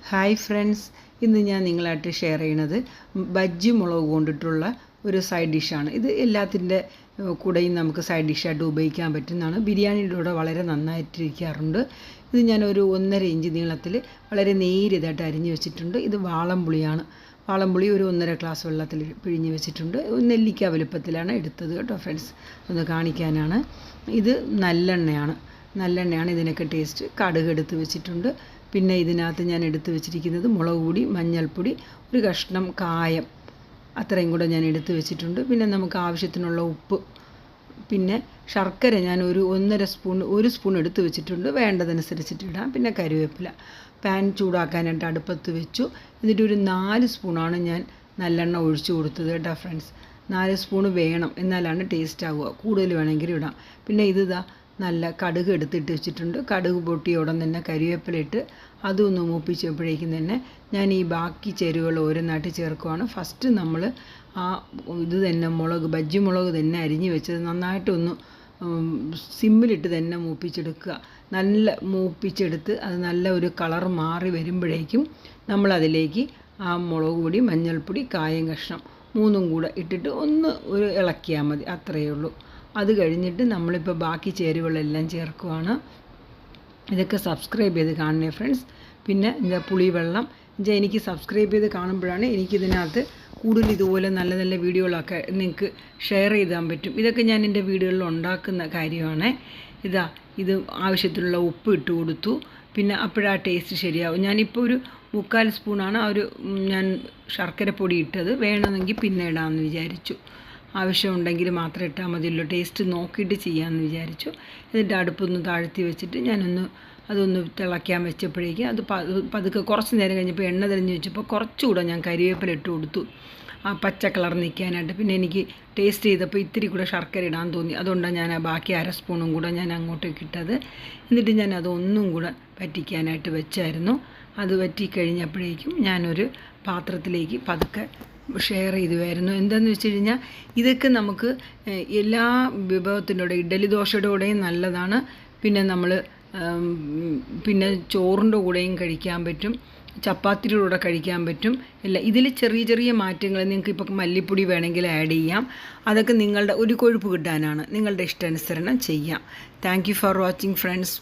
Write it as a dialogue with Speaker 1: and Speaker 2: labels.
Speaker 1: Hi friends, ഇന്ന് ഞാൻ നിങ്ങളായിട്ട് ഷെയർ ചെയ്യുന്നത് ബജ്ജി മുളക് കൊണ്ടിട്ടുള്ള ഒരു സൈഡ് ഡിഷാണ്. ഇത് എല്ലാത്തിൻ്റെ കൂടെയും നമുക്ക് സൈഡ് ഡിഷായിട്ട് ഉപയോഗിക്കാൻ പറ്റുന്നതാണ്. ബിരിയാണിയുടെ കൂടെ വളരെ നന്നായിട്ടിരിക്കാറുണ്ട്. ഇത് ഞാനൊരു 1.5 ഇഞ്ച് നീളത്തിൽ വളരെ നേരിയതായിട്ട് അരിഞ്ഞ് വെച്ചിട്ടുണ്ട്. ഇത് വാളംപുളിയാണ്. വാളംപുളി ഒരു 1.5 ഗ്ലാസ് വെള്ളത്തിൽ പിഴിഞ്ഞ് വെച്ചിട്ടുണ്ട്. നെല്ലിക്ക വലുപ്പത്തിലാണ് എടുത്തത് കേട്ടോ ഫ്രണ്ട്സ്, ഒന്ന് കാണിക്കാനാണ്. ഇത് നല്ലെണ്ണയാണ് ഇതിനൊക്കെ ടേസ്റ്റ്. കടുക് എടുത്ത് വെച്ചിട്ടുണ്ട്. പിന്നെ ഇതിനകത്ത് ഞാൻ എടുത്ത് വെച്ചിരിക്കുന്നത് മുളക് പൊടി, മഞ്ഞൾപ്പൊടി, ഒരു കഷ്ണം കായം, അത്രയും കൂടെ ഞാൻ എടുത്ത് വെച്ചിട്ടുണ്ട്. പിന്നെ നമുക്ക് ആവശ്യത്തിനുള്ള ഉപ്പ്, പിന്നെ ശർക്കര ഞാൻ ഒരു 1 സ്പൂൺ എടുത്ത് വെച്ചിട്ടുണ്ട്. വേണ്ടതനുസരിച്ചിട്ട് ഇടാം. പിന്നെ കറിവേപ്പില. പാൻ ചൂടാക്കാനായിട്ട് അടുപ്പത്ത് വെച്ചു. എന്നിട്ട് ഒരു 4 സ്പൂണാണ് ഞാൻ നല്ലെണ്ണ ഒഴിച്ചു കൊടുത്തത് കേട്ടോ ഫ്രണ്ട്സ്. 4 സ്പൂൺ വേണം, എന്നാലാണ് ടേസ്റ്റ് ആവുക. കൂടുതൽ വേണമെങ്കിലും ഇടാം. പിന്നെ ഇത് നല്ല കടുക് എടുത്തിട്ട് വെച്ചിട്ടുണ്ട്. കടുക് പൊട്ടിയ ഉടൻ തന്നെ കരിവേപ്പില ഇട്ട് അതൊന്ന് മൂപ്പിച്ചപ്പോഴേക്കും തന്നെ ഞാൻ ഈ ബാക്കി ചേരുവകൾ ഓരോന്നായിട്ട് ചേർക്കുവാണ്. ഫസ്റ്റ് നമ്മൾ ഇത് തന്നെ ബജ്ജി മുളക് തന്നെ അരിഞ്ഞ് വെച്ചത് നന്നായിട്ടൊന്ന് സിമ്മിലിട്ട് തന്നെ മൂപ്പിച്ചെടുക്കുക. നല്ല മൂപ്പിച്ചെടുത്ത് അത് നല്ല ഒരു കളർ മാറി വരുമ്പോഴേക്കും നമ്മളതിലേക്ക് ആ മുളക് പൊടി, മഞ്ഞൾപ്പൊടി, കായം കഷ്ണം 3 കൂടെ ഇട്ടിട്ട് ഒരു ഇളക്കിയാൽ മതി. അത്രയേ ഉള്ളൂ. അത് കഴിഞ്ഞിട്ട് നമ്മളിപ്പോൾ ബാക്കി ചേരുവകളെല്ലാം ചേർക്കുവാണ്. ഇതൊക്കെ സബ്സ്ക്രൈബ് ചെയ്ത് കാണണേ ഫ്രണ്ട്സ്. പിന്നെ പുളിവെള്ളം എനിക്ക് സബ്സ്ക്രൈബ് ചെയ്ത് കാണുമ്പോഴാണ് എനിക്കിതിനകത്ത് കൂടുതൽ ഇതുപോലെ നല്ല നല്ല വീഡിയോകളൊക്കെ നിങ്ങൾക്ക് ഷെയർ ചെയ്താൻ പറ്റും. ഇതൊക്കെ ഞാൻ എൻ്റെ വീഡിയോകളിൽ ഉണ്ടാക്കുന്ന കാര്യമാണ്. ഇത് ആവശ്യത്തിനുള്ള ഉപ്പ് ഇട്ട് കൊടുത്തു. പിന്നെ അപ്പോഴാ ടേസ്റ്റ് ശരിയാവും. ഞാനിപ്പോൾ ഒരു 3/4 സ്പൂണാണ് ഞാൻ ശർക്കര പൊടി ഇട്ടത്. വേണമെങ്കിൽ പിന്നെ ഇടാമെന്ന് വിചാരിച്ചു. ആവശ്യമുണ്ടെങ്കിൽ മാത്രം ഇട്ടാൽ മതിയല്ലോ. ടേസ്റ്റ് നോക്കിയിട്ട് ചെയ്യാമെന്ന് വിചാരിച്ചു. എന്നിട്ട് അടുപ്പൊന്ന് താഴ്ത്തി വെച്ചിട്ട് അതൊന്ന് തിളയ്ക്കാൻ വെച്ചപ്പോഴേക്കും അത് പതുക്കെ കുറച്ച് നേരം കഴിഞ്ഞപ്പോൾ എണ്ണ തെളിഞ്ഞ് വെച്ചപ്പോൾ കുറച്ചുകൂടെ ഞാൻ കരിവേപ്പില ഇട്ട് കൊടുത്തു, ആ പച്ച കളർ നിൽക്കാനായിട്ട്. പിന്നെ എനിക്ക് ടേസ്റ്റ് ചെയ്തപ്പോൾ ഇത്തിരി കൂടെ ശർക്കര ഇടാൻ തോന്നി. അതുകൊണ്ടാണ് ഞാൻ ബാക്കി 1/2 സ്പൂണും കൂടെ ഞാൻ അങ്ങോട്ടേക്ക് ഇട്ടത്. എന്നിട്ട് ഞാൻ അതൊന്നും കൂടെ വറ്റിക്കാനായിട്ട് വെച്ചായിരുന്നു. അത് വറ്റിക്കഴിഞ്ഞപ്പോഴേക്കും ഞാനൊരു പാത്രത്തിലേക്ക് പതുക്കെ ഷെയർ ചെയ്തുമായിരുന്നു. എന്താണെന്ന് വെച്ച് കഴിഞ്ഞാൽ ഇതൊക്കെ നമുക്ക് എല്ലാ വിഭവത്തിൻ്റെ കൂടെ, ഇഡ്ഡലി ദോശയുടെ കൂടെയും നല്ലതാണ്. പിന്നെ ചോറിൻ്റെ കൂടെയും കഴിക്കാൻ പറ്റും, ചപ്പാത്തിയുടെ കൂടെ കഴിക്കാൻ പറ്റും. ഇതിൽ ചെറിയ ചെറിയ മാറ്റങ്ങൾ, നിങ്ങൾക്ക് ഇപ്പോൾ മല്ലിപ്പൊടി വേണമെങ്കിൽ ആഡ് ചെയ്യാം. അതൊക്കെ നിങ്ങളുടെ ഒരു കൊഴുപ്പ് കിട്ടാനാണ്. നിങ്ങളുടെ ഇഷ്ടാനുസരണം ചെയ്യാം. Thank you for watching friends.